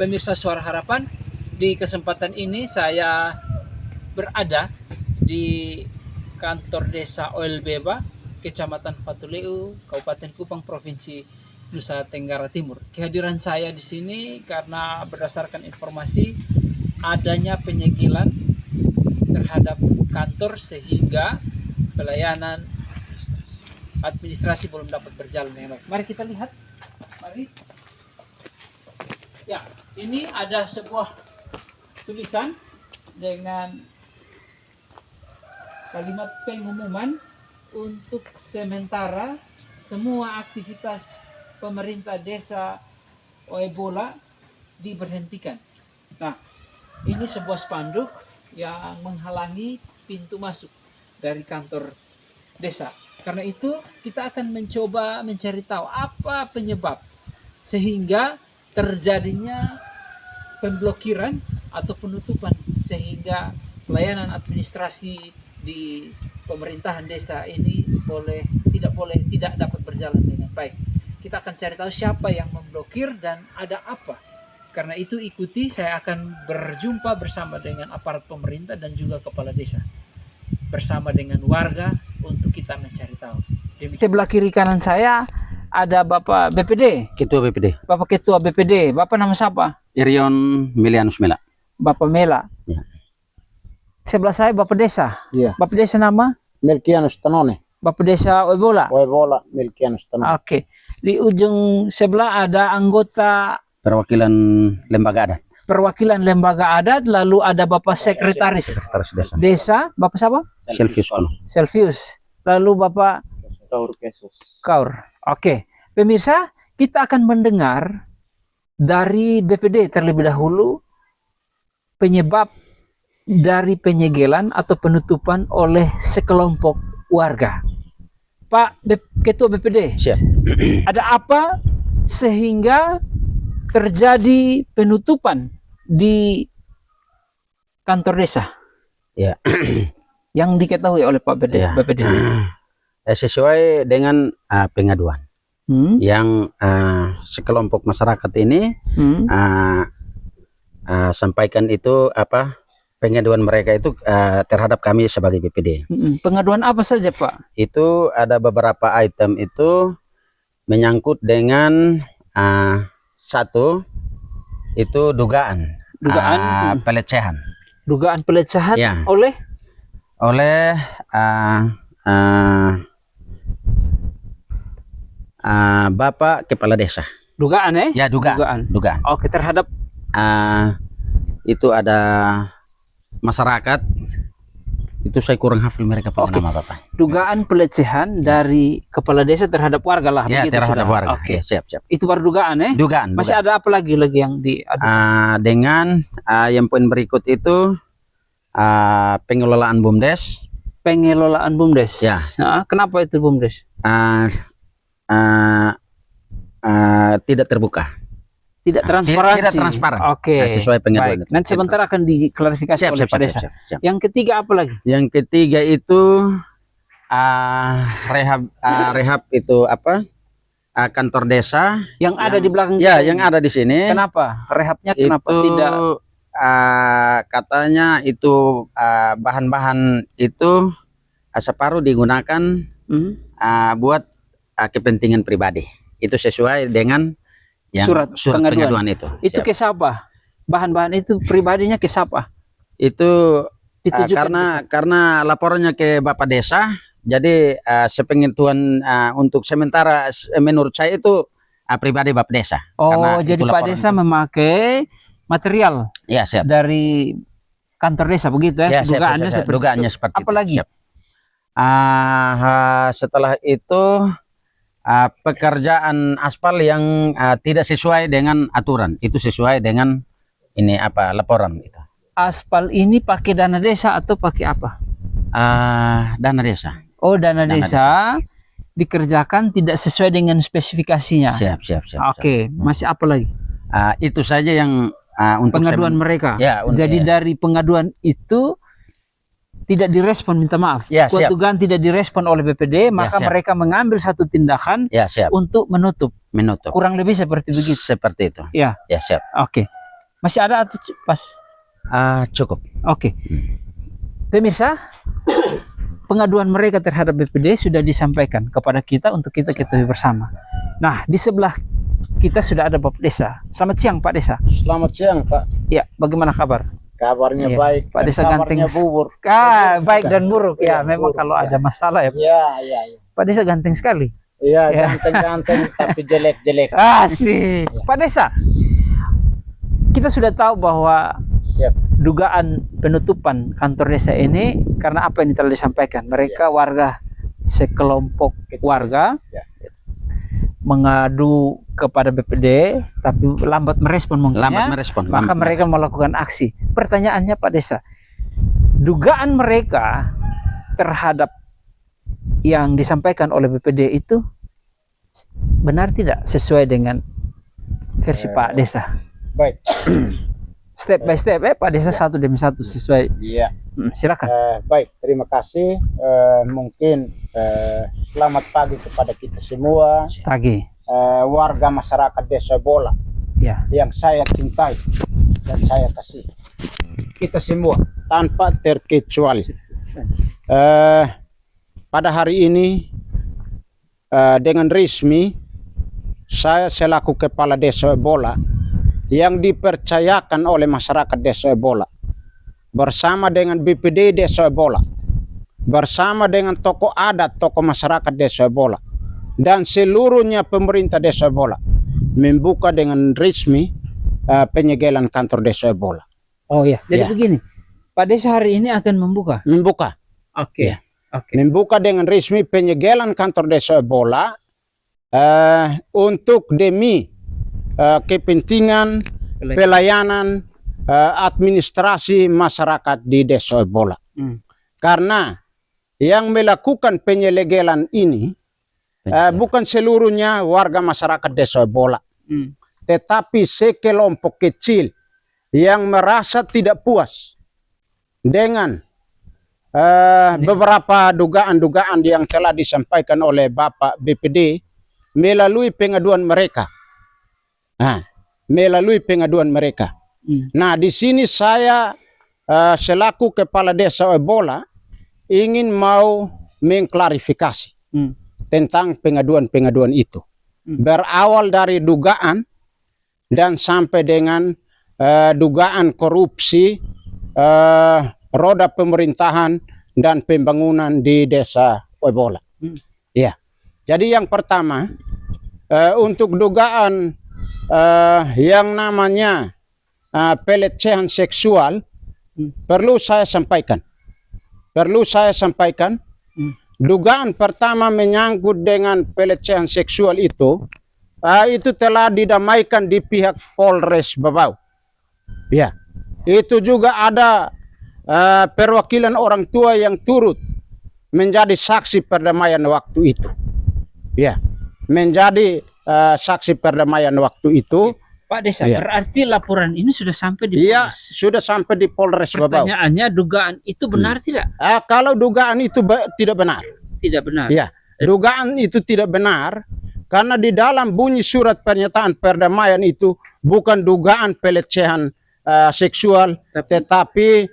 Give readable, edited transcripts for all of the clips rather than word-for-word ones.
pemirsa Suara Harapan, di kesempatan ini saya berada di kantor desa Oelbeba, Kecamatan Fatuleu, Kabupaten Kupang, Provinsi Nusa Tenggara Timur. Kehadiran saya di sini karena berdasarkan informasi adanya penyegelan terhadap kantor sehingga pelayanan administrasi belum dapat berjalan dengan baik. Mari kita lihat. Mari. Ya, ini ada sebuah tulisan dengan kalimat pengumuman untuk sementara semua aktivitas pemerintah desa Oebola diberhentikan. Nah, ini sebuah spanduk yang menghalangi pintu masuk dari kantor desa. Karena itu kita akan mencoba mencari tahu apa penyebab sehingga terjadinya pemblokiran atau penutupan sehingga pelayanan administrasi di pemerintahan desa ini tidak dapat berjalan dengan baik. Kita akan cari tahu siapa yang memblokir dan ada apa. Karena itu ikuti, saya akan berjumpa bersama dengan aparat pemerintah dan juga kepala desa bersama dengan warga untuk kita mencari tahu. Di sebelah kiri kanan saya ada Bapak BPD. Ketua BPD. Bapak Ketua BPD. Bapak nama siapa? Irion Milianus Mela. Bapak Mela. Ya. Sebelah saya Bapak Desa. Iya. Bapak Desa nama? Melkianus Tanone. Bapak Desa Oebola. Oebola Melkianus Tanone. Oke. Di ujung sebelah ada anggota Perwakilan lembaga adat. perwakilan lembaga adat, lalu ada Bapak Sekretaris Sekretaris desa. Desa. Bapak siapa? Selvius Kono. Selvius. Lalu Bapak Kaur. Oke. Pemirsa, kita akan mendengar dari BPD terlebih dahulu penyebab dari penyegelan atau penutupan oleh sekelompok warga. Pak Ketua BPD, Siap. ada apa sehingga terjadi penutupan di kantor desa? Ya. Yang diketahui oleh Pak Ya. BPD. Sesuai dengan pengaduan yang sekelompok masyarakat ini sampaikan itu pengaduan mereka itu terhadap kami sebagai BPD. Pengaduan apa saja, Pak? Itu ada beberapa item itu menyangkut dengan satu itu dugaan pelecehan. Dugaan pelecehan Ya. oleh Bapak Kepala Desa. dugaan Ya, dugaan. Oke, terhadap Itu ada masyarakat. Itu saya kurang hafal mereka punya nama Bapak. dugaan pelecehan dari kepala desa terhadap warga lah. Ya, begitu terhadap sudah. warga. Oke. Ya, siap. Itu baru dugaan Dugaan. Masih ada apa lagi yang diadu? Dengan yang poin berikut itu pengelolaan BUMDes. Pengelolaan BUMDes. Ya. Kenapa itu BUMDes? Tidak terbuka. Tidak transparansi. Tidak transparan. Oke. Sesuai pengaduan itu. Nanti sebentar akan diklarifikasi oleh Pak Desa. Siap. Yang ketiga apa lagi? Yang ketiga itu rehab itu kantor desa Yang ada di belakang ya kita yang ini. ada di sini. Kenapa? Rehabnya kenapa itu, tidak? Katanya itu bahan-bahan itu separuh digunakan buat kepentingan pribadi. Itu sesuai dengan yang Surat pengaduan itu. Itu ke siapa? Bahan-bahan itu pribadinya ke siapa? Itu Ditujukan karena laporannya ke Bapak Desa, jadi sepengetahuan untuk sementara menurut saya itu pribadi Bapak Desa. Oh, jadi Pak Desa memakai material ya, siap. dari kantor desa begitu ya? Ya, Dugaannya seperti dugaannya itu. seperti Apa lagi? Siap. Setelah itu pekerjaan aspal yang tidak sesuai dengan aturan, itu sesuai dengan laporan itu. Aspal ini pakai dana desa atau pakai apa? Dana desa. Oh, dana desa dikerjakan tidak sesuai dengan spesifikasinya. Siap. Oke, masih apa lagi? Itu saja yang untuk pengaduan mereka. Ya, jadi dari pengaduan itu tidak direspon, minta maaf. Ya, Kuat dugaan tidak direspon oleh BPD, maka mereka mengambil satu tindakan ya, siap. untuk menutup. Menutup. Kurang lebih seperti begitu. Seperti itu. Ya. Ya, siap. Oke. Masih ada atau pas? Cukup. Oke. Pemirsa, pengaduan mereka terhadap BPD sudah disampaikan kepada kita untuk kita ketahui bersama. Nah, di sebelah kita sudah ada Bapak Desa. Selamat siang Pak Desa. Selamat siang, Pak. Ya, bagaimana kabar? Kabarnya Iya, baik. Pak Desa kabarnya ganteng. bubur. Baik dan buruk. Ya, Iya, memang buruk, kalau ya. ada masalah ya. Iya, iya, iya. Pak Desa ganteng sekali. Iya, Ya. ganteng-ganteng tapi jelek-jelek. Asik. Pak Desa, kita sudah tahu bahwa Siap. dugaan penutupan kantor desa ini karena apa yang telah disampaikan. Mereka warga, sekelompok Kecil. warga Ya. mengadu kepada BPD, tapi lambat merespon mungkin. Lambat ya. merespon. Maka lambat mereka melakukan aksi. Pertanyaannya Pak Desa, dugaan mereka terhadap yang disampaikan oleh BPD itu benar tidak sesuai dengan versi Pak Desa? Baik. Step by step, Pak Desa satu demi satu sesuai. Iya. Silakan. Baik, terima kasih. Mungkin selamat pagi kepada kita semua, Pagi. warga masyarakat Desa Bola Ya. yang saya cintai dan saya kasih. Kita semua tanpa terkecuali. Pada hari ini dengan resmi saya selaku kepala Desa Bola yang dipercayakan oleh masyarakat Desa Bola bersama dengan BPD Desa Bola, bersama dengan tokoh adat, tokoh masyarakat Desa Bola dan seluruhnya pemerintah Desa Bola membuka dengan resmi penyegelan kantor Desa Bola. Oh ya, jadi Ya. begini. Pak Desa hari ini akan membuka. Membuka. Oke. Ya. Oke. Membuka dengan resmi penyegelan kantor Desa Bola untuk demi kepentingan pelayanan administrasi masyarakat di Desa Bola. Karena yang melakukan penyelegelan ini bukan seluruhnya warga masyarakat Desa Bola, tetapi sekelompok kecil yang merasa tidak puas dengan beberapa dugaan-dugaan yang telah disampaikan oleh Bapak BPD melalui pengaduan mereka. Melalui pengaduan mereka. Nah, di sini saya selaku kepala Desa Bola ingin mau mengklarifikasi tentang pengaduan-pengaduan itu. Berawal dari dugaan dan sampai dengan dugaan korupsi roda pemerintahan dan pembangunan di Desa Bola. Ya. Jadi yang pertama untuk dugaan yang namanya pelecehan seksual perlu saya sampaikan. Dugaan pertama menyangkut dengan pelecehan seksual itu telah didamaikan di pihak Polres Babau. Ya, itu juga ada perwakilan orang tua yang turut menjadi saksi perdamaian waktu itu. Ya, menjadi saksi perdamaian waktu itu. Pak Desa, Ya. berarti laporan ini sudah sampai di Iya, Polres. sudah sampai di Polres Babau. Pertanyaannya, dugaan itu benar tidak? Kalau dugaan itu tidak benar. Tidak benar. Ya, dugaan itu tidak benar karena di dalam bunyi surat pernyataan perdamaian itu bukan dugaan pelecehan seksual, tetapi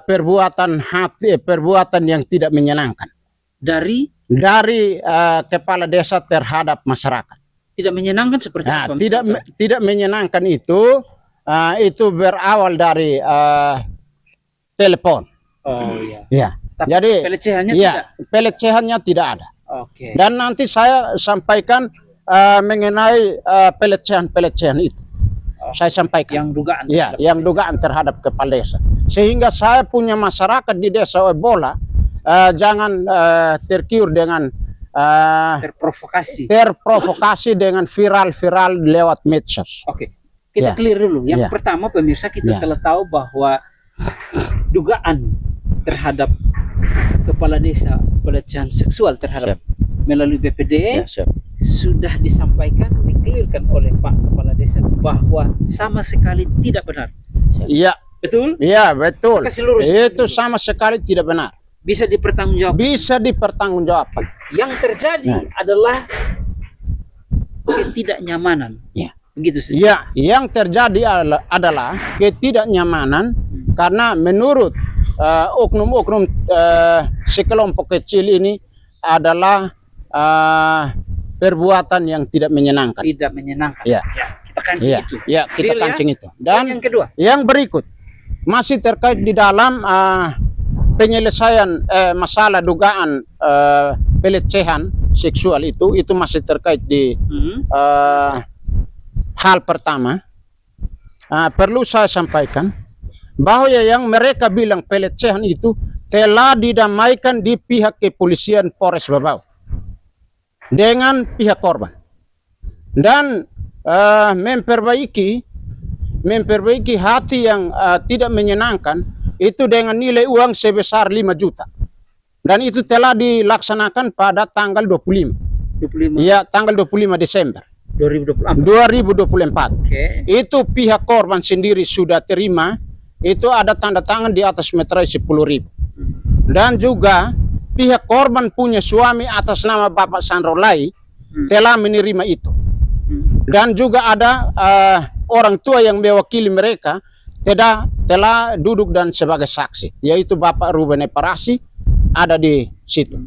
perbuatan yang tidak menyenangkan Dari dari kepala desa terhadap masyarakat. tidak menyenangkan seperti apa? Tidak menyenangkan itu berawal dari telepon. Oh iya. Ya. Tapi Jadi pelecehannya ya, tidak. pelecehannya tidak ada. Oke. Dan nanti saya sampaikan mengenai pelecehan itu. Saya sampaikan. Yang dugaan. Ya, yang dugaan terhadap kepala desa. Sehingga saya punya masyarakat di Desa Bola jangan tergiur dengan terprovokasi dengan viral lewat medsos. Oke. Kita Ya. clear dulu. Yang Ya. pertama, pemirsa, kita Ya. telah tahu bahwa dugaan terhadap kepala desa pelecehan seksual terhadap melalui BPD sudah disampaikan, diklirkan oleh Pak Kepala Desa bahwa sama sekali tidak benar. Iya, Betul? iya betul. Kasih lurus. Itu sama sekali tidak benar. Bisa dipertanggungjawabkan. Bisa dipertanggungjawabkan. Yang terjadi adalah ketidaknyamanan. Ya. Begitu sih. Ya, yang terjadi adalah ketidaknyamanan karena menurut oknum-oknum sekelompok kecil ini adalah perbuatan yang tidak menyenangkan. Tidak menyenangkan. Ya. Kita kancing Ya, itu. ya kita Deal, kancing itu. Dan Dan yang kedua. yang berikut masih terkait di dalam penyelesaian masalah dugaan pelecehan seksual itu masih terkait di hal pertama. Perlu saya sampaikan bahwa yang mereka bilang pelecehan itu telah didamaikan di pihak kepolisian Polres Babau dengan pihak korban dan memperbaiki hati yang tidak menyenangkan itu dengan nilai uang sebesar 5 juta. Dan itu telah dilaksanakan pada tanggal 25. 25 Ya, tanggal 25 Desember 2024. 2024. Oke. Itu pihak korban sendiri sudah terima, itu ada tanda tangan di atas meterai 10.000. Dan juga pihak korban punya suami atas nama Bapak Sandrolai telah menerima itu. Dan juga ada orang tua yang mewakili mereka telah duduk dan sebagai saksi, yaitu Bapak Ruben Eparasi ada di situ.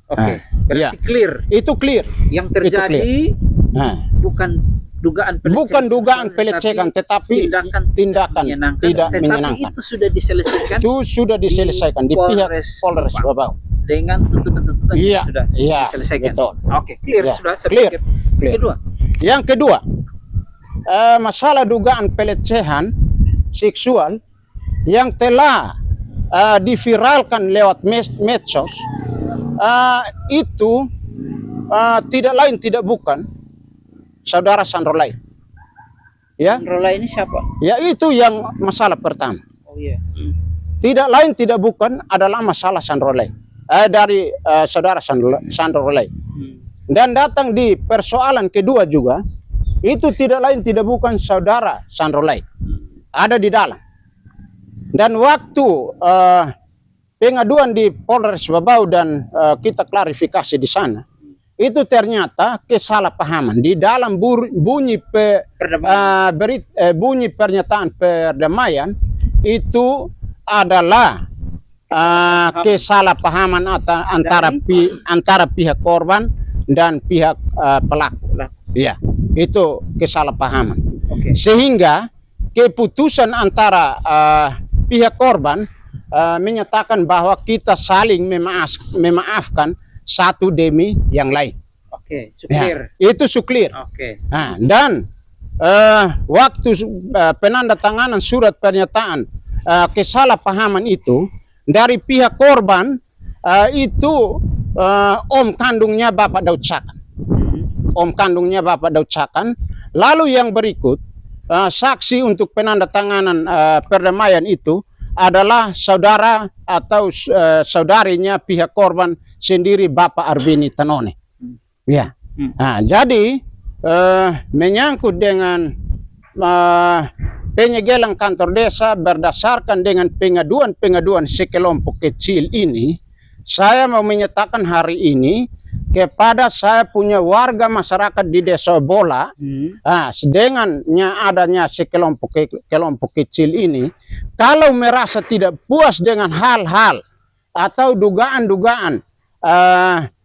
Oke. Berarti ya. clear. Itu clear. Yang terjadi Nah, bukan dugaan pelecehan. bukan dugaan pelecehan, tetapi tindakan tidak menyenangkan. Itu sudah diselesaikan. Itu sudah diselesaikan di pihak Polres Babau Dengan tuntutan-tuntutan Iya, sudah iya, diselesaikan. betul. Oke, clear Iya, sudah. Saya clear, pikir. clear. Kedua. Yang kedua, masalah dugaan pelecehan seksual yang telah diviralkan lewat medsos itu tidak lain tidak bukan saudara Sandrolai. Ya, Rola ini siapa? ya itu yang masalah pertama. Oh iya. Tidak lain tidak bukan adalah masalah Sandrolai. Dari saudara Sandrolai. Dan datang di persoalan kedua juga, itu tidak lain tidak bukan saudara Sandrolai. Ada di dalam. Dan waktu pengaduan di Polres Babau dan kita klarifikasi di sana, itu ternyata kesalahpahaman di dalam bunyi bunyi pernyataan perdamaian itu adalah kesalahpahaman antara pihak korban dan pihak pelaku. Ya, itu kesalahpahaman. Oke. Sehingga keputusan antara pihak korban menyatakan bahwa kita saling memaafkan satu demi yang lain. Oke, Ya, clear. itu clear. Oke. Nah, dan waktu penandatanganan surat pernyataan kesalahpahaman itu dari pihak korban itu om kandungnya Bapak Daud Sakan. Om kandungnya Bapak Daud Sakan. Lalu yang berikut saksi untuk penandatanganan perdamaian itu adalah saudara atau saudarinya pihak korban sendiri Bapak Arbini Tanone. Ya. Nah, jadi menyangkut dengan penyegelan kantor desa berdasarkan dengan pengaduan sekelompok kecil ini, saya mau menyatakan hari ini kepada saya punya warga masyarakat di Desa Bola, sedengannya adanya sekelompok kecil ini, kalau merasa tidak puas dengan hal-hal atau dugaan-dugaan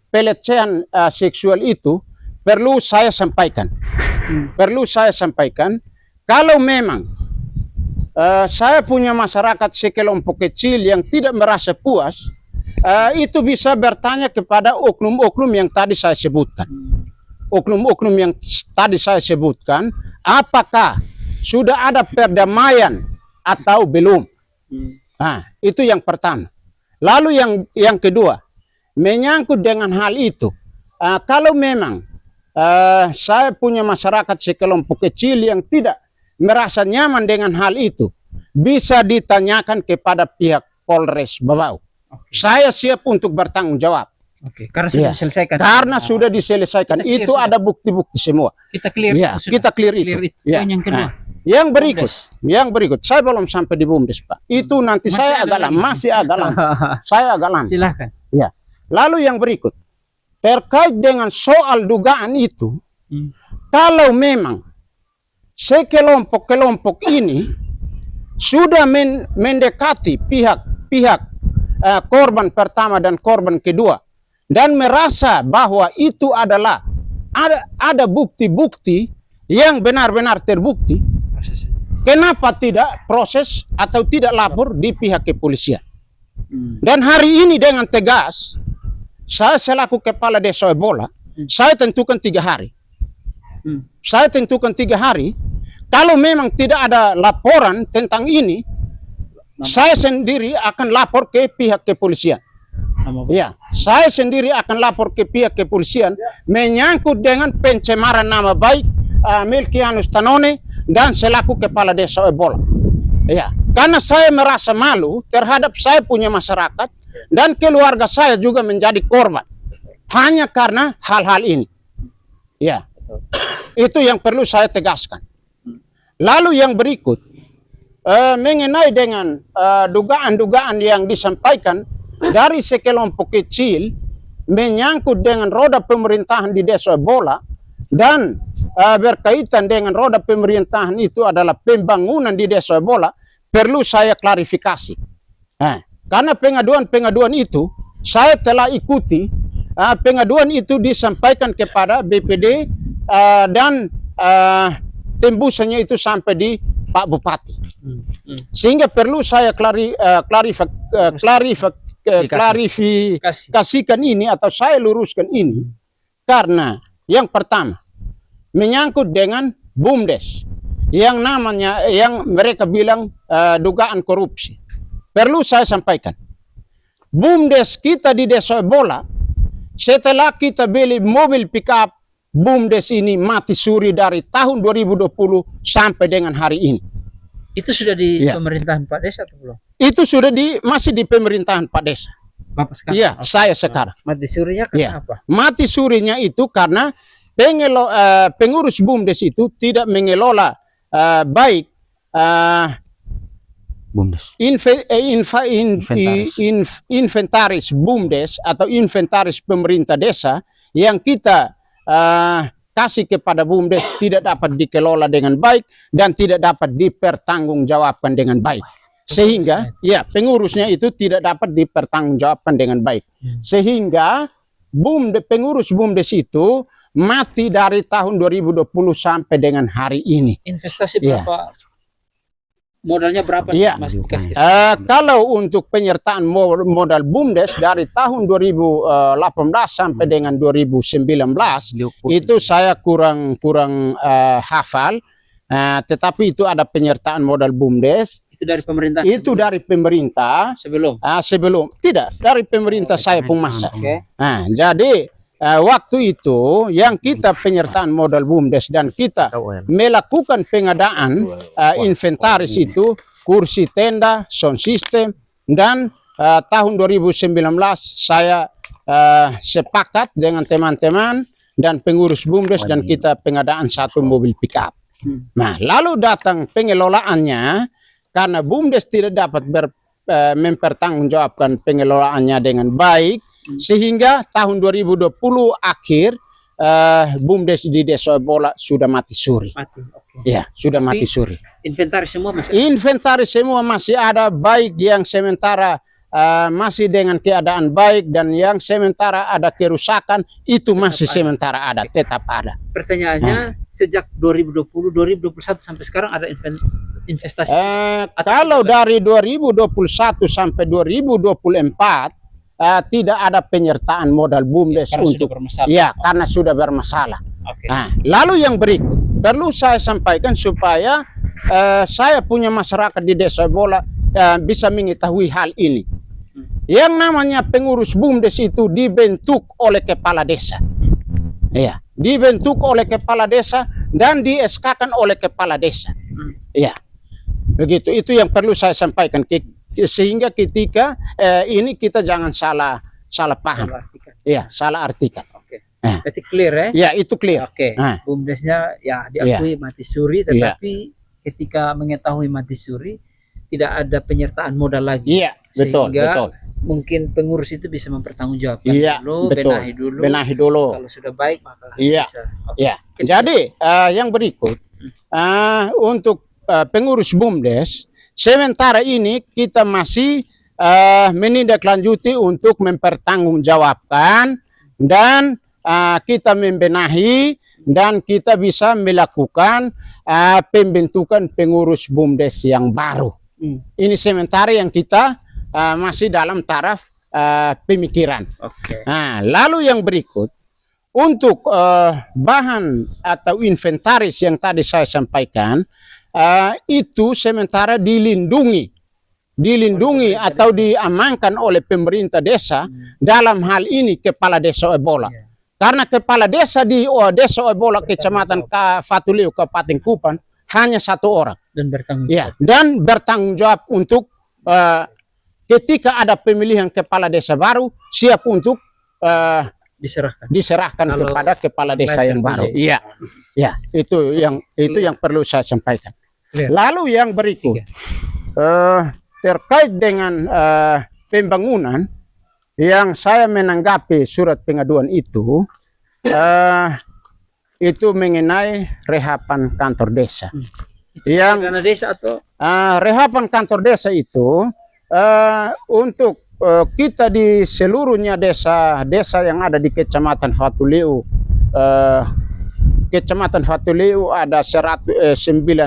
pelecehan seksual itu, perlu saya sampaikan. Perlu saya sampaikan, kalau memang saya punya masyarakat sekelompok kecil yang tidak merasa puas, itu bisa bertanya kepada oknum-oknum yang tadi saya sebutkan. Oknum-oknum yang tadi saya sebutkan, apakah sudah ada perdamaian atau belum? Nah, itu yang pertama. Lalu yang kedua, menyangkut dengan hal itu, kalau memang saya punya masyarakat sekelompok kecil yang tidak merasa nyaman dengan hal itu, bisa ditanyakan kepada pihak Polres Babau. Saya siap untuk bertanggung jawab. Oke, karena sudah Ya, diselesaikan. Karena sudah diselesaikan. Kita clear Itu sudah. ada bukti-bukti semua. Kita clear Ya, itu sudah. kita clear itu. Ya. Poin yang kedua. Nah, yang berikut, BUMDes. yang berikut. Saya belum sampai di BUMDes, Pak. Itu nanti Masih saya ada agak lama, lagi. masih agak lama. Saya agak lama. Silakan. Ya. Lalu yang berikut, terkait dengan soal dugaan itu, kalau memang sekelompok-kelompok ini sudah mendekati pihak korban pertama dan korban kedua dan merasa bahwa itu adalah ada bukti-bukti yang benar-benar terbukti. Kenapa tidak proses atau tidak lapor di pihak kepolisian? Dan hari ini dengan tegas, saya selaku kepala desa Ebola, saya tentukan 3 hari. Saya tentukan 3 hari. Kalau memang tidak ada laporan tentang ini, saya sendiri akan lapor ke pihak kepolisian. Ya, saya sendiri akan lapor ke pihak kepolisian menyangkut dengan pencemaran nama baik Melkianus Tanone dan selaku kepala desa Ebola. Ya, karena saya merasa malu terhadap saya punya masyarakat dan keluarga saya juga menjadi korban hanya karena hal-hal ini. Ya, itu yang perlu saya tegaskan. Lalu yang berikut mengenai dengan dugaan-dugaan yang disampaikan dari sekelompok kecil menyangkut dengan roda pemerintahan di desa Ebola dan berkaitan dengan roda pemerintahan itu adalah pembangunan di desa Ebola, perlu saya klarifikasi. Karena pengaduan-pengaduan itu saya telah ikuti, pengaduan itu disampaikan kepada BPD dan tembusannya itu sampai di Pak Bupati. Sehingga perlu saya klarifikasikan ini atau saya luruskan ini karena yang pertama menyangkut dengan BUMDes yang namanya yang mereka bilang dugaan korupsi. Perlu saya sampaikan, BUMDes kita di desa Ebola setelah kita beli mobil pickup, BUMDes ini mati suri dari tahun 2020 sampai dengan hari ini. Itu sudah di pemerintahan Pak Desa atau belum? Itu sudah masih di pemerintahan Pak Desa. Bapak sekarang? Iya, saya sekarang. Mati surinya kenapa? Mati surinya itu karena pengurus BUMDes itu tidak mengelola baik BUMDes. Inventaris BUMDes atau inventaris pemerintah desa yang kita kasih kepada BUMDes tidak dapat dikelola dengan baik dan tidak dapat dipertanggungjawabkan dengan baik. Sehingga pengurusnya itu tidak dapat dipertanggungjawabkan dengan baik. Sehingga pengurus BUMDes itu mati dari tahun 2020 sampai dengan hari ini. Investasi berapa? Modalnya berapa? Mas dikasih? Kalau untuk penyertaan modal BUMDes dari tahun 2018 sampai dengan 2019 itu saya kurang hafal, tetapi itu ada penyertaan modal BUMDes. Itu dari pemerintah? Itu dari pemerintah. Sebelum? Sebelum. Tidak, dari pemerintah saya pun masa. Jadi waktu itu yang kita penyertaan modal BUMDes dan kita melakukan pengadaan inventaris itu kursi tenda, sound system dan tahun 2019 saya sepakat dengan teman-teman dan pengurus BUMDes dan kita pengadaan 1 mobil pickup. Nah, lalu datang pengelolaannya karena BUMDes tidak dapat mempertanggungjawabkan pengelolaannya dengan baik, sehingga tahun 2020 akhir BUMDes di desa Ebola sudah mati suri. Ya, sudah mati suri. Inventaris semua masih? Inventaris semua masih ada, baik yang sementara masih dengan keadaan baik dan yang sementara ada kerusakan itu masih sementara ada, tetap ada. Pertanyaannya sejak 2020, 2021 sampai sekarang ada investasi? Kalau dari 2021 sampai 2024 tidak ada penyertaan modal BUMDes untuk karena sudah bermasalah. Lalu yang berikut perlu saya sampaikan supaya saya punya masyarakat di desa Ebola bisa mengetahui hal ini. Yang namanya pengurus BUMDes itu dibentuk oleh kepala desa. Ya, dibentuk oleh kepala desa dan di SK-kan oleh kepala desa. Ya. Begitu, itu yang perlu saya sampaikan sehingga ketika ini kita jangan salah paham. Salah artikan. Berarti clear ya? Ya, itu clear. BUMDesnya diakui mati suri, tetapi ketika mengetahui mati suri tidak ada penyertaan modal lagi. Iya, betul. Mungkin pengurus itu bisa mempertanggungjawabkan dulu, benahi dulu. Kalau sudah baik maka bisa. Jadi yang berikut untuk pengurus BUMDes. Sementara ini kita masih menindaklanjuti untuk mempertanggungjawabkan dan kita membenahi dan kita bisa melakukan pembentukan pengurus BUMDes yang baru. Ini sementara yang kita masih dalam taraf pemikiran. Nah, lalu yang berikut untuk bahan atau inventaris yang tadi saya sampaikan itu sementara dilindungi atau diamankan oleh pemerintah desa dalam hal ini kepala desa Oebola. Karena kepala desa di desa Oebola kecamatan Fatuleu Kabupaten Kupang hanya 1 orang dan bertanggung jawab untuk ketika ada pemilihan kepala desa baru siap untuk diserahkan kepada kepala desa yang baru. Iya, itu yang perlu saya sampaikan. Lalu yang berikut terkait dengan pembangunan yang saya menanggapi surat pengaduan itu mengenai rehapan kantor desa. Yang Karena desa atau rehapan kantor desa itu untuk kita di seluruhnya desa yang ada di Kecamatan Fatuleu. Kecamatan Fatuleu ada 9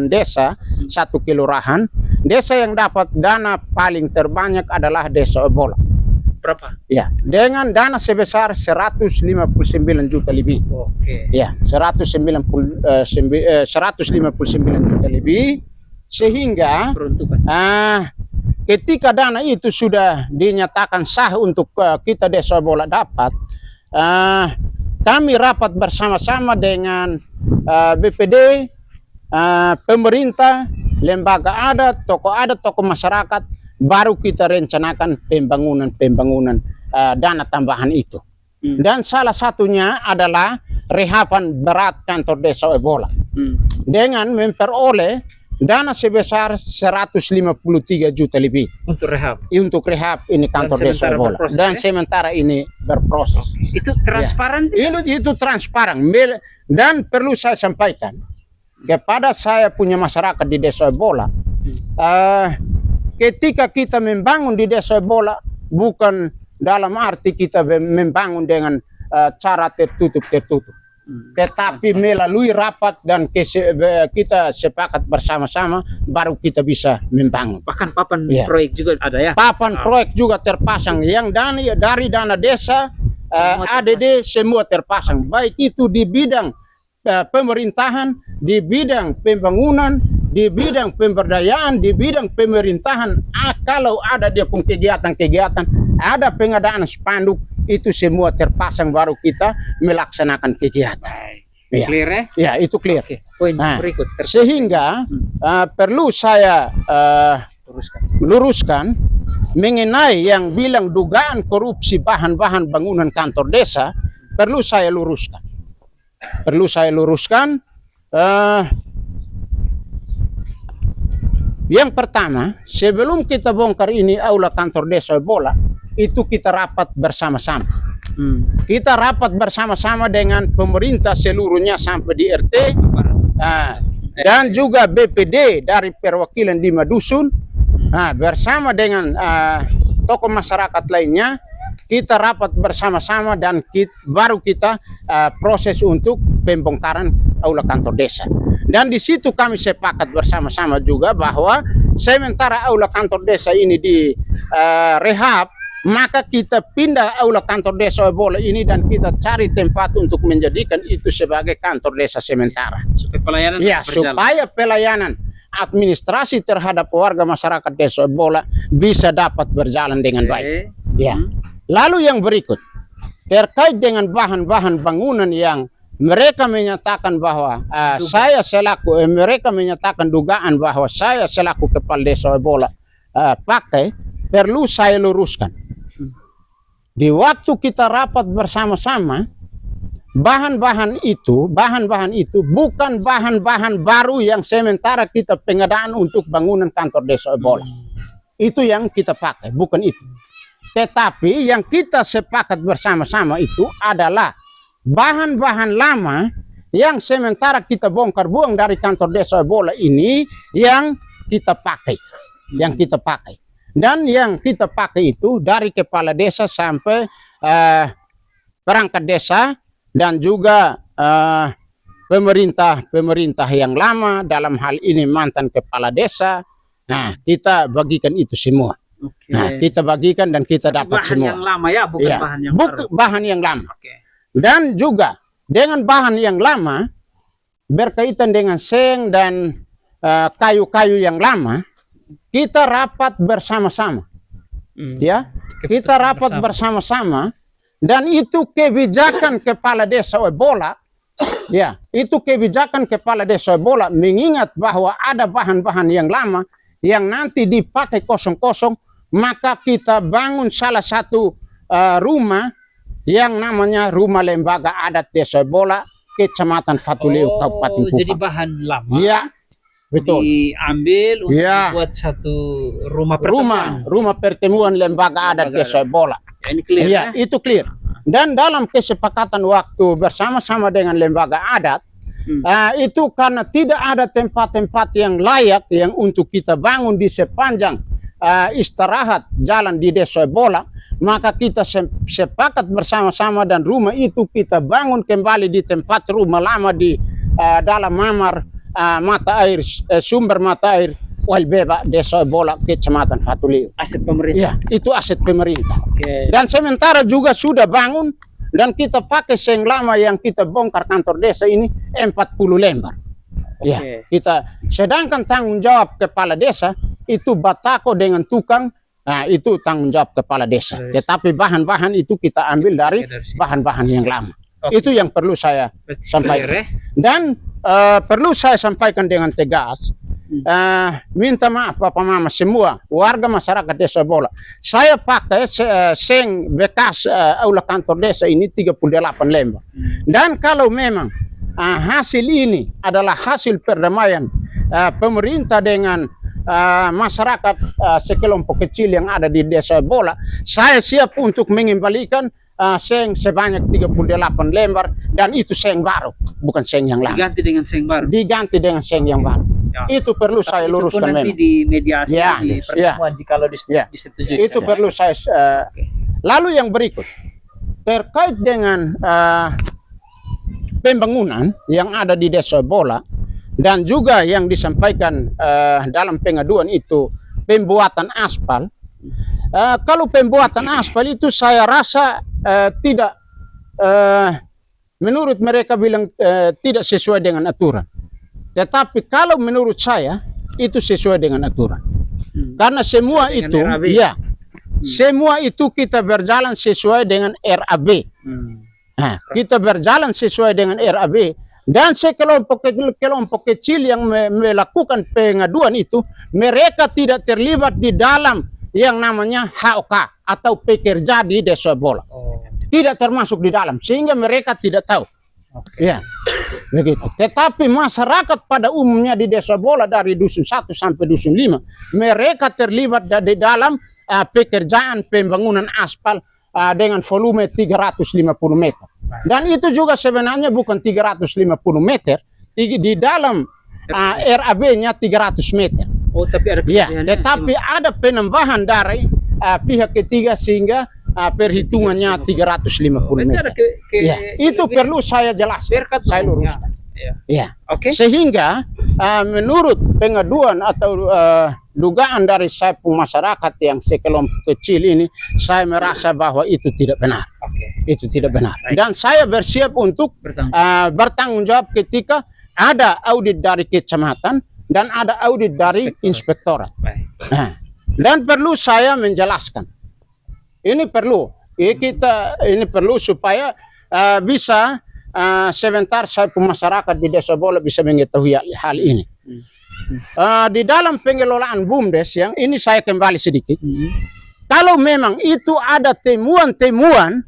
desa, 1 kelurahan. Desa yang dapat dana paling terbanyak adalah desa Oebola. berapa? Ya, dengan dana sebesar 159 juta lebih. Ya, 159 juta lebih, sehingga ketika dana itu sudah dinyatakan sah untuk kita desa Oebola dapat, kami rapat bersama-sama dengan BPD, pemerintah, lembaga adat, tokoh masyarakat, baru kita rencanakan pembangunan dana tambahan itu. Dan salah satunya adalah rehapan berat kantor desa Oebola dengan memperoleh dana sebesar 153 juta lebih untuk rehab ini kantor desa Oebola. Dan sementara ini berproses. Itu transparan? Ya. Itu transparan. Dan perlu saya sampaikan kepada saya punya masyarakat di desa Oebola, ketika kita membangun di desa Oebola bukan dalam arti kita membangun dengan cara tertutup, tetapi melalui rapat dan kita sepakat bersama-sama baru kita bisa membangun. Bahkan papan proyek juga ada ya? Papan proyek juga terpasang, yang dari dana desa, ADD semua terpasang, baik itu di bidang pemerintahan, di bidang pembangunan, di bidang pemberdayaan, di bidang pemerintahan. Kalau ada dia pun kegiatan-kegiatan, ada pengadaan spanduk, itu semua terpasang baru kita melaksanakan kegiatan. Ya. Clear ya? Ya, itu clear. Poin berikut. Sehingga perlu saya luruskan mengenai yang bilang dugaan korupsi bahan-bahan bangunan kantor desa, perlu saya luruskan. Yang pertama, sebelum kita bongkar ini aula kantor desa Oebola, itu kita rapat bersama-sama. Kita rapat bersama-sama dengan pemerintah seluruhnya sampai di RT, dan juga BPD dari perwakilan 5 dusun, bersama dengan tokoh masyarakat lainnya. Kita rapat bersama-sama dan baru kita proses untuk pembongkaran aula kantor desa. Dan di situ kami sepakat bersama-sama juga bahwa sementara aula kantor desa ini di rehab, maka kita pindah aula kantor desa Oebola ini dan kita cari tempat untuk menjadikan itu sebagai kantor desa sementara. Supaya pelayanan administrasi terhadap warga masyarakat desa Oebola bisa dapat berjalan dengan baik. Ya. Lalu yang berikut, terkait dengan bahan-bahan bangunan yang mereka menyatakan bahwa mereka menyatakan dugaan bahwa saya selaku kepala desa Oebola pakai, perlu saya luruskan. Di waktu kita rapat bersama-sama, bahan-bahan itu bukan bahan-bahan baru yang sementara kita pengadaan untuk bangunan kantor desa Oebola. Itu yang kita pakai, bukan itu. Tetapi yang kita sepakat bersama-sama itu adalah bahan-bahan lama yang sementara kita bongkar buang dari kantor desa bola ini yang kita pakai. Yang kita pakai. Dan yang kita pakai itu dari kepala desa sampai perangkat desa dan juga pemerintah yang lama, dalam hal ini mantan kepala desa. Nah, kita bagikan itu semua. Oke. Nah, kita bagikan dan kita dapat bahan semua. yang lama ya, bukan Iya, bahan yang baru. bahan yang lama. Oke. Dan juga dengan bahan yang lama berkaitan dengan seng dan kayu-kayu yang lama, kita rapat bersama-sama. Ya, kita rapat bersama-sama dan itu kebijakan kepala desa Oebola. Ya, itu kebijakan kepala desa Oebola mengingat bahwa ada bahan-bahan yang lama yang nanti dipakai kosong-kosong, maka kita bangun salah satu rumah yang namanya Rumah Lembaga Adat Desa Oebola, Kecamatan Fatuleu, Kabupaten Kupang. Jadi bahan lama. Ya, betul. Diambil untuk Ya. membuat satu rumah pertemuan. Rumah pertemuan Lembaga Adat Desa Oebola. Ya, ini clear Iya, ya. itu clear. Dan dalam kesepakatan waktu bersama-sama dengan lembaga adat, itu karena tidak ada tempat-tempat yang layak yang untuk kita bangun di sepanjang istirahat jalan di Desa Oebola, maka kita sepakat bersama-sama dan rumah itu kita bangun kembali di tempat rumah lama di dalam mamar mata air, sumber mata air Walbeba Desa Oebola, Kecamatan Fatuleu. Aset pemerintah. Ya, itu aset pemerintah. Oke. Dan sementara juga sudah bangun dan kita pakai seng lama yang kita bongkar kantor desa ini 40 lembar. Ya, kita sedangkan tanggung jawab kepala desa itu batako dengan tukang, nah itu tanggung jawab kepala desa. Tetapi bahan-bahan itu kita ambil dari bahan-bahan yang lama. Itu yang perlu saya sampaikan. Dan perlu saya sampaikan dengan tegas. Minta maaf Bapak Mama semua warga masyarakat Desa Oebola. Saya pakai seng bekas aula kantor desa ini 38 lembar. Dan kalau memang hasil ini adalah hasil perdamaian pemerintah dengan masyarakat sekelompok kecil yang ada di Desa Oebola, saya siap untuk mengembalikan seng sebanyak 38 lembar dan itu seng baru, bukan seng yang lama. Diganti dengan seng baru. Diganti dengan seng yang baru. Ya. Itu perlu saya luruskan itu pun nanti memang. di mediasi Ya, di pertemuan jikalau disetujui. Itu perlu saya. Lalu yang berikut terkait dengan pembangunan yang ada di Desa Oebola dan juga yang disampaikan dalam pengaduan itu pembuatan aspal. Kalau pembuatan aspal itu saya rasa tidak, menurut mereka bilang tidak sesuai dengan aturan. Tetapi kalau menurut saya itu sesuai dengan aturan. Karena semua Sesuai itu, dengan RAB. ya, semua itu kita berjalan sesuai dengan RAB. Nah, kita berjalan sesuai dengan RAB dan sekelompok kecil yang melakukan pengaduan itu, mereka tidak terlibat di dalam yang namanya HOK atau pekerja di Desa Oebola. Tidak termasuk di dalam, sehingga mereka tidak tahu. Ya, begitu. Tetapi masyarakat pada umumnya di Desa Oebola dari dusun 1 sampai dusun 5, mereka terlibat di dalam pekerjaan pembangunan aspal dengan volume 350 meter. Dan itu juga sebenarnya bukan 350 meter, di dalam RAB-nya 300 meter. Oh, tapi ada Ya, kelebihannya. tetapi ada penambahan dari pihak ketiga sehingga perhitungannya 350 Itu ada meter. Ya, itu perlu saya jelaskan, saya luruskan. Ya. Oke. Sehingga menurut pengaduan atau dugaan dari saya masyarakat yang sekelompok kecil ini, saya merasa bahwa itu tidak benar. Itu tidak benar. Dan saya bersiap untuk bertanggung jawab ketika ada audit dari kecamatan dan ada audit dari inspektorat. Nah, dan perlu saya menjelaskan. Ini perlu, ini perlu supaya bisa sebentar saya masyarakat di Desa Oebola bisa mengetahui hal ini. Di dalam pengelolaan BUMDes yang ini saya kembali sedikit. Kalau memang itu ada temuan-temuan,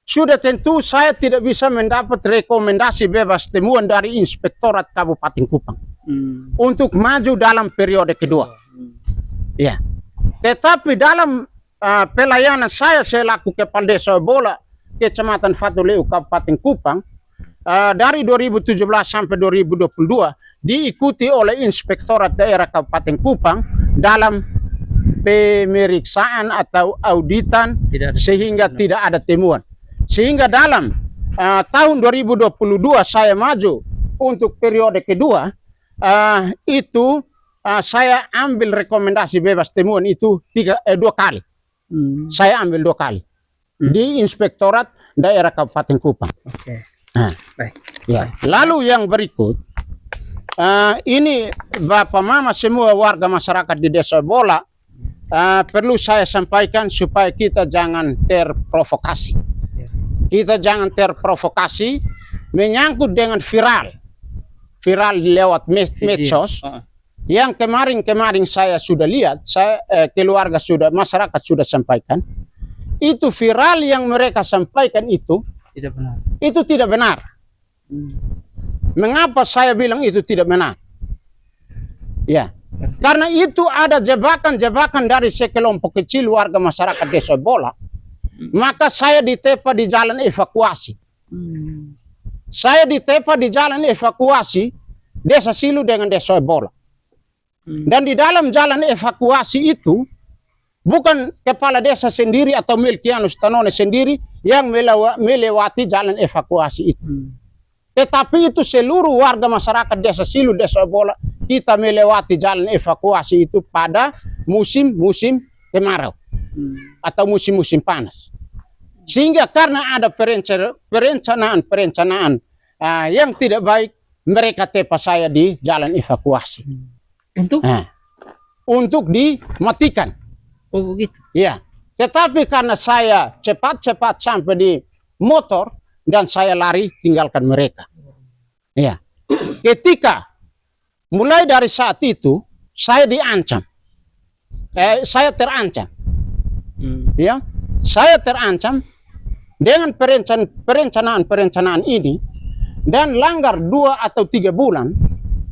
sudah tentu saya tidak bisa mendapat rekomendasi bebas temuan dari Inspektorat Kabupaten Kupang untuk maju dalam periode kedua. Ya, tetapi dalam pelayanan saya selaku Kepala Desa Oebola Kecamatan Fatuleu Kabupaten Kupang, dari 2017 sampai 2022 diikuti oleh Inspektorat Daerah Kabupaten Kupang dalam pemeriksaan atau auditan sehingga tidak ada temuan. Sehingga dalam tahun 2022 saya maju untuk periode kedua, saya ambil rekomendasi bebas temuan itu 2 kali. Saya ambil 2 kali di Inspektorat Daerah Kabupaten Kupang. Oke. Nah, Baik. ya. Lalu yang berikut, ini Bapak Mama semua warga masyarakat di Desa Bola, perlu saya sampaikan supaya kita jangan terprovokasi. Kita jangan terprovokasi menyangkut dengan viral lewat medsos. Yang kemarin saya sudah lihat, keluarga sudah, masyarakat sudah sampaikan, itu viral yang mereka sampaikan itu Tidak benar. itu tidak benar. Mengapa saya bilang itu tidak benar? Ya, karena itu ada jebakan-jebakan dari sekelompok kecil warga masyarakat Desa Bola. Maka saya ditepa di jalan evakuasi. Saya ditepa di jalan evakuasi Desa Silu dengan Desa Bola. Dan di dalam jalan evakuasi itu bukan kepala desa sendiri atau Melkianus Tanone sendiri yang melewati jalan evakuasi itu. Tetapi itu seluruh warga masyarakat Desa Silu, Desa Bola, kita melewati jalan evakuasi itu pada musim kemarau atau musim panas. Sehingga karena ada perencanaan yang tidak baik, mereka tepa saya di jalan evakuasi. Untuk dimatikan. Oh begitu. Ya, tetapi karena saya cepat-cepat sampai di motor dan saya lari tinggalkan mereka. Ya, ketika mulai dari saat itu saya diancam, saya terancam. Ya, saya terancam dengan perencanaan ini dan langgar 2 atau 3 bulan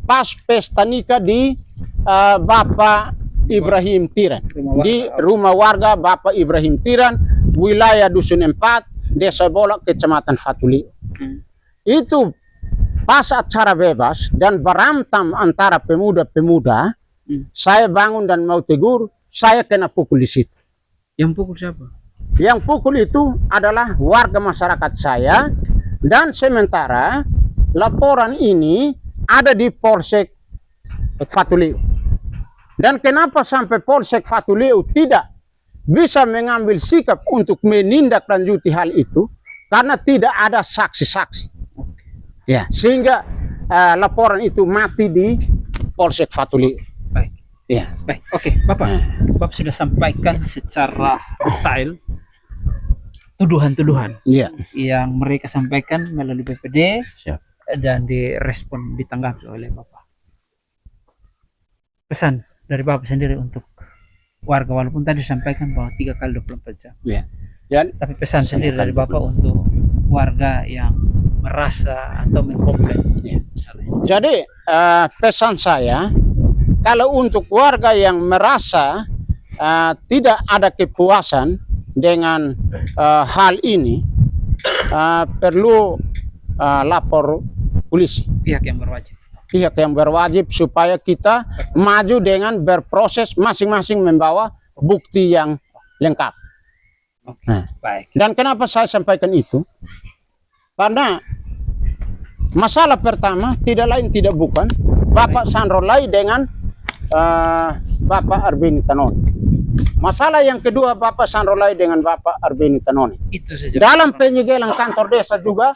pas pesta nikah di Bapak Ibrahim Tiran di rumah warga Bapak Ibrahim Tiran, wilayah Dusun 4, Desa Bola, Kecamatan Fatulio. Itu pas acara bebas dan berantam antara pemuda-pemuda, saya bangun dan mau tegur, saya kena pukul di situ. Yang pukul siapa? Yang pukul itu adalah warga masyarakat saya, dan sementara laporan ini ada di Polsek Fatulio. Dan kenapa sampai Polsek Fatulio tidak bisa mengambil sikap untuk menindaklanjuti hal itu? Karena tidak ada saksi-saksi. Ya, sehingga laporan itu mati di Polsek Fatulio. Baik. Ya. Baik. Oke, Bapak. Bapak sudah sampaikan secara detail tuduhan-tuduhan yang mereka sampaikan melalui BPD. Siap. Dan direspon, ditanggapi oleh Bapak. Pesan dari Bapak sendiri untuk warga, walaupun tadi disampaikan bahwa 3 kali 24 jam. Ya. Dan Tapi pesan sendiri dari Bapak untuk warga yang merasa atau mengkomplain. Misalnya. jadi pesan saya, kalau untuk warga yang merasa tidak ada kepuasan dengan hal ini, perlu lapor polisi. Pihak yang berwajib Supaya kita maju dengan berproses, masing-masing membawa bukti yang lengkap. Oke. Nah, Baik. dan kenapa saya sampaikan itu? Karena masalah pertama tidak lain tidak bukan Bapak Sandrolai dengan Bapak Arbeni Tanone. Masalah yang kedua Bapak Sandrolai dengan Bapak Arbeni Tanone. Itu saja. Dalam penyegelan kantor desa juga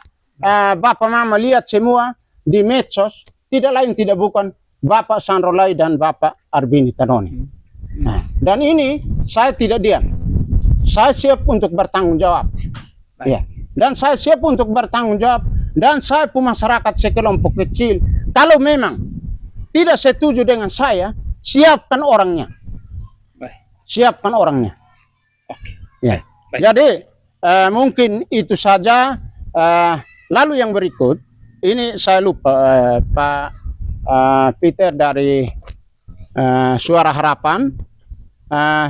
Bapak Mama lihat semua di medsos, tidak lain tidak bukan Bapak Sandrolai dan Bapak Arbeni Tanone. Nah, dan ini saya tidak diam. Saya siap untuk bertanggung jawab. Ya. Dan saya siap untuk bertanggung jawab. Dan saya pun masyarakat sekelompok kecil, kalau memang tidak setuju dengan saya, siapkan orangnya. Baik. Siapkan orangnya. Oke. Ya. Baik. Jadi mungkin itu saja. Lalu yang berikut, ini saya lupa Pak Peter dari Suara Harapan,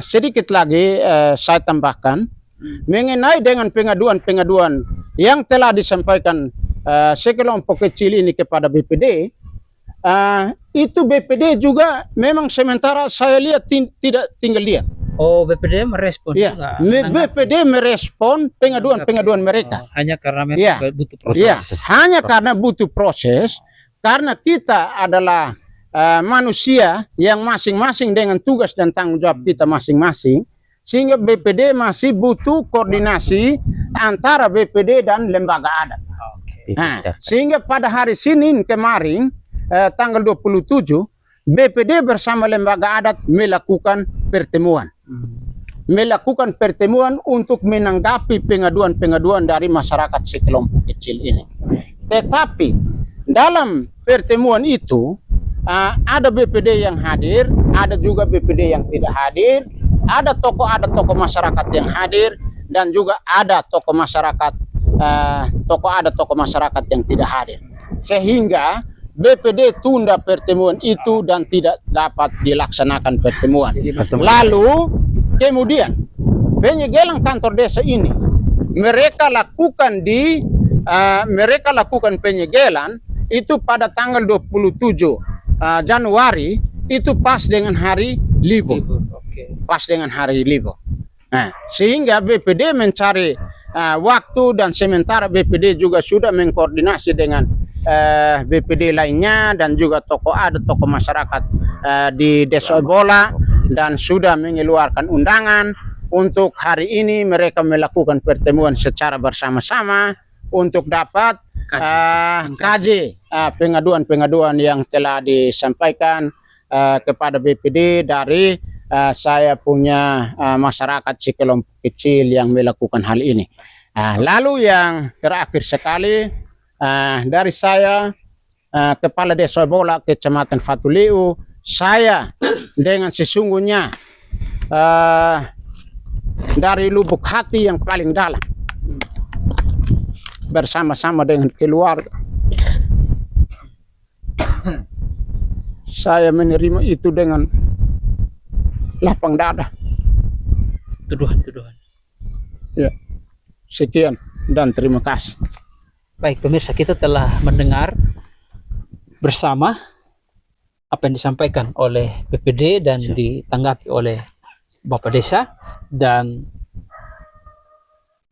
sedikit lagi saya tambahkan mengenai dengan pengaduan-pengaduan yang telah disampaikan sekelompok kecil ini kepada BPD, itu BPD juga memang sementara saya lihat tidak tinggal diam. Oh, BPD merespon Ya, juga. BPD merespon pengaduan mereka. Hanya karena memang Ya. butuh proses. Ya, hanya karena butuh proses, karena kita adalah manusia yang masing-masing dengan tugas dan tanggung jawab kita masing-masing, sehingga BPD masih butuh koordinasi antara BPD dan lembaga adat. Oke. Nah, sehingga pada hari Senin kemarin, tanggal 27, BPD bersama lembaga adat melakukan pertemuan. Melakukan pertemuan untuk menanggapi pengaduan-pengaduan dari masyarakat sekelompok kecil ini. Tetapi dalam pertemuan itu ada BPD yang hadir, ada juga BPD yang tidak hadir, ada tokoh masyarakat yang hadir, dan juga ada tokoh masyarakat yang tidak hadir. Sehingga BPD tunda pertemuan itu dan tidak dapat dilaksanakan pertemuan. Lalu kemudian penyegelan kantor desa ini mereka lakukan penyegelan itu pada tanggal 27 Januari, itu pas dengan hari libur. Oke. Pas dengan hari libur. Nah, sehingga BPD mencari waktu, dan sementara BPD juga sudah mengkoordinasi dengan BPD lainnya dan juga tokoh adat, tokoh masyarakat di Desa Oebola, dan sudah mengeluarkan undangan untuk hari ini mereka melakukan pertemuan secara bersama-sama untuk dapat kaji pengaduan-pengaduan yang telah disampaikan kepada BPD dari saya punya masyarakat sekelompok kecil yang melakukan hal ini. Lalu yang terakhir sekali, dari saya, Kepala Desa Oebola Kecamatan Fatuleu, saya dengan sesungguhnya dari lubuk hati yang paling dalam, bersama-sama dengan keluarga, saya menerima itu dengan lapang dada. Tuduhan-tuduhan. Ya, sekian dan terima kasih. Baik pemirsa, kita telah mendengar bersama apa yang disampaikan oleh BPD dan ditanggapi oleh Bapak Desa, dan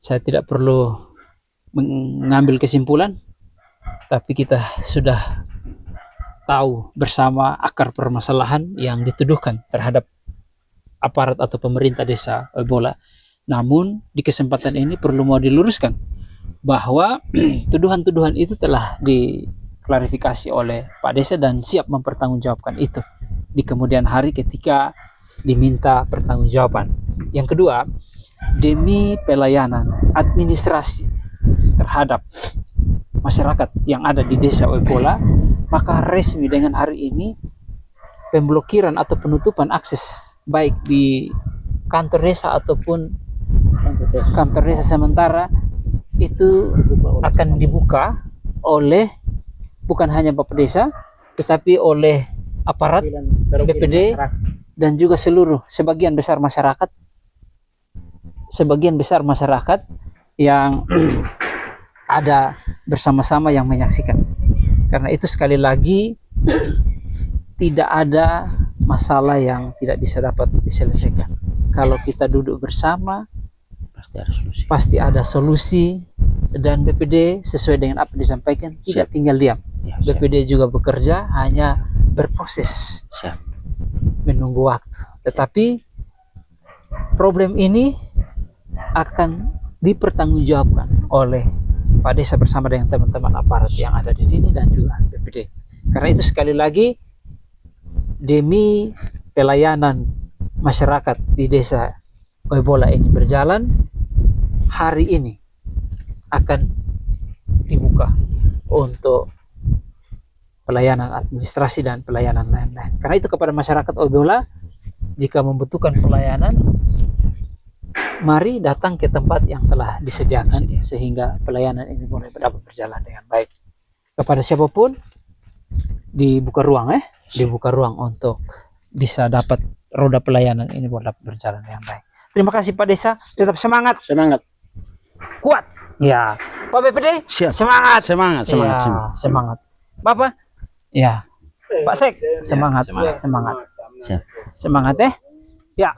saya tidak perlu mengambil kesimpulan, tapi kita sudah tahu bersama akar permasalahan yang dituduhkan terhadap aparat atau pemerintah Desa Oebola. Namun di kesempatan ini perlu mau diluruskan bahwa tuduhan-tuduhan itu telah diklarifikasi oleh Pak Desa dan siap mempertanggungjawabkan itu di kemudian hari ketika diminta pertanggungjawaban. Yang kedua, demi pelayanan administrasi terhadap masyarakat yang ada di Desa Oebola, maka resmi dengan hari ini pemblokiran atau penutupan akses baik di kantor desa ataupun kantor desa sementara itu akan dibuka oleh bukan hanya Bapak Desa, tetapi oleh aparat BPD dan juga sebagian besar masyarakat yang ada bersama-sama yang menyaksikan. Karena itu sekali lagi tidak ada masalah yang tidak bisa dapat diselesaikan. Kalau kita duduk bersama, pasti ada solusi, dan BPD sesuai dengan apa disampaikan tidak tinggal diam. BPD juga bekerja, hanya berproses, menunggu waktu. Tetapi problem ini akan dipertanggungjawabkan oleh Pak Desa bersama dengan teman-teman aparat yang ada di sini dan juga BPD. Karena itu sekali lagi demi pelayanan masyarakat di Desa Oebola ini berjalan, hari ini akan dibuka untuk pelayanan administrasi dan pelayanan lain-lain. Karena itu kepada masyarakat Oebola, jika membutuhkan pelayanan, mari datang ke tempat yang telah disediakan sehingga pelayanan ini boleh dapat berjalan dengan baik. Kepada siapapun dibuka ruang untuk bisa dapat roda pelayanan ini boleh dapat berjalan dengan baik. Terima kasih Pak Desa, tetap semangat. Semangat. Kuat. Ya, Pak BPD, Siap. semangat. Semangat, semangat, Ya, semangat. semangat. Bapak, ya, Pak Sek, semangat, semangat. semangat, Siap. semangat ya. Ya.